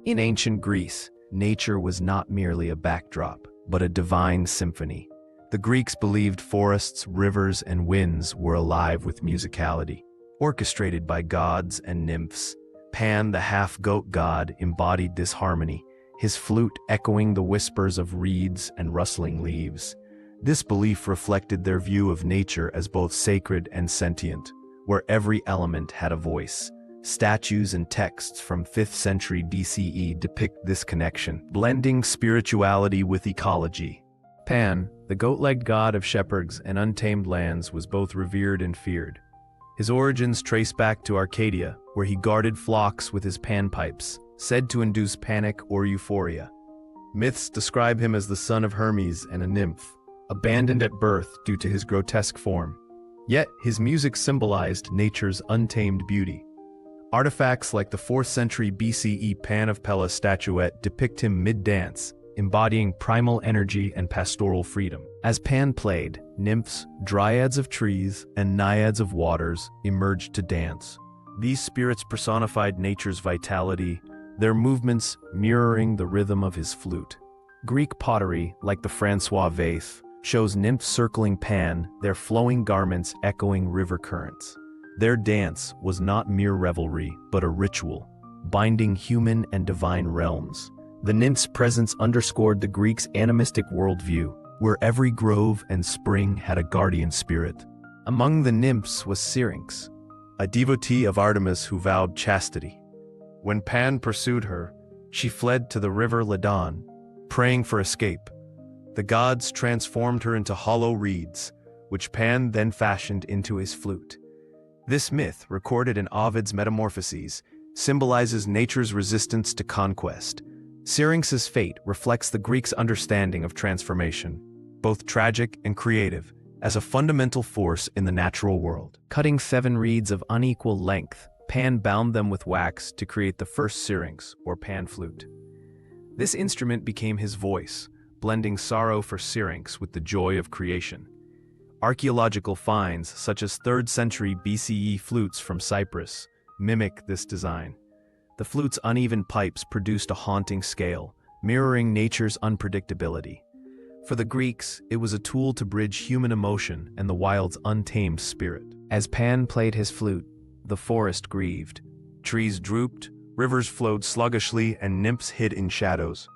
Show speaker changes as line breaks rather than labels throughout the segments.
In ancient Greece, nature was not merely a backdrop, but a divine symphony. The Greeks believed forests, rivers, and winds were alive with musicality, orchestrated by gods and nymphs. Pan, the half-goat god, embodied this harmony, his flute echoing the whispers of reeds and rustling leaves. This belief reflected their view of nature as both sacred and sentient, where every element had a voice. Statues and texts from 5th century BCE depict this connection, blending spirituality with ecology. Pan, the goat-legged god of shepherds and untamed lands, was both revered and feared. His origins trace back to Arcadia, where he guarded flocks with his panpipes, said to induce panic or euphoria. Myths describe him as the son of Hermes and a nymph, abandoned at birth due to his grotesque form. Yet, his music symbolized nature's untamed beauty. Artifacts like the 4th century BCE Pan of Pella statuette depict him mid-dance, embodying primal energy and pastoral freedom. As Pan played, nymphs, dryads of trees, and naiads of waters emerged to dance. These spirits personified nature's vitality, their movements mirroring the rhythm of his flute. Greek pottery, like the Francois vase, shows nymphs circling Pan, their flowing garments echoing river currents. Their dance was not mere revelry, but a ritual, binding human and divine realms. The nymph's presence underscored the Greeks' animistic worldview, where every grove and spring had a guardian spirit. Among the nymphs was Syrinx, a devotee of Artemis who vowed chastity. When Pan pursued her, she fled to the river Ladon, praying for escape. The gods transformed her into hollow reeds, which Pan then fashioned into his flute. This myth, recorded in Ovid's Metamorphoses, symbolizes nature's resistance to conquest. Syrinx's fate reflects the Greeks' understanding of transformation, both tragic and creative, as a fundamental force in the natural world. Cutting 7 reeds of unequal length, Pan bound them with wax to create the first syrinx, or pan flute. This instrument became his voice, blending sorrow for syrinx with the joy of creation. Archaeological finds, such as 3rd century BCE flutes from Cyprus, mimic this design. The flute's uneven pipes produced a haunting scale, mirroring nature's unpredictability. For the Greeks, it was a tool to bridge human emotion and the wild's untamed spirit. As Pan played his flute, the forest grieved. Trees drooped, rivers flowed sluggishly, and nymphs hid in shadows.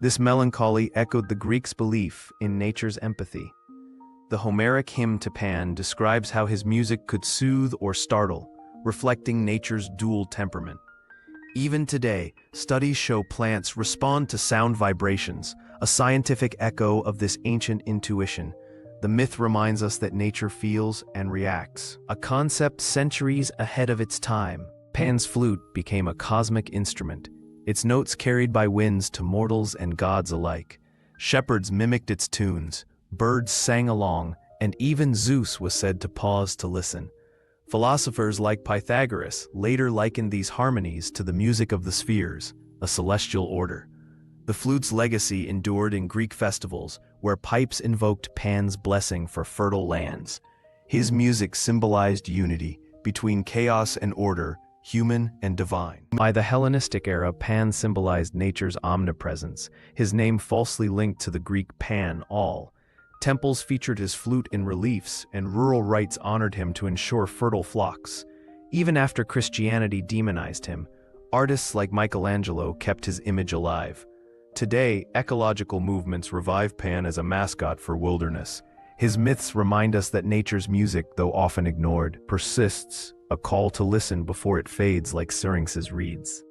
This melancholy echoed the Greeks' belief in nature's empathy. The Homeric hymn to Pan describes how his music could soothe or startle, reflecting nature's dual temperament. Even today, studies show plants respond to sound vibrations, a scientific echo of this ancient intuition. The myth reminds us that nature feels and reacts, a concept centuries ahead of its time. Pan's flute became a cosmic instrument, its notes carried by winds to mortals and gods alike. Shepherds mimicked its tunes, birds sang along, and even Zeus was said to pause to listen. Philosophers like Pythagoras later likened these harmonies to the music of the spheres, a celestial order. The flute's legacy endured in Greek festivals, where pipes invoked Pan's blessing for fertile lands. His music symbolized unity between chaos and order, human and divine. By the Hellenistic era, Pan symbolized nature's omnipresence, his name falsely linked to the Greek Pan, all. Temples featured his flute in reliefs, and rural rites honored him to ensure fertile flocks. Even after Christianity demonized him, artists like Michelangelo kept his image alive. Today, ecological movements revive Pan as a mascot for wilderness. His myths remind us that nature's music, though often ignored, persists, a call to listen before it fades like Syrinx's reeds.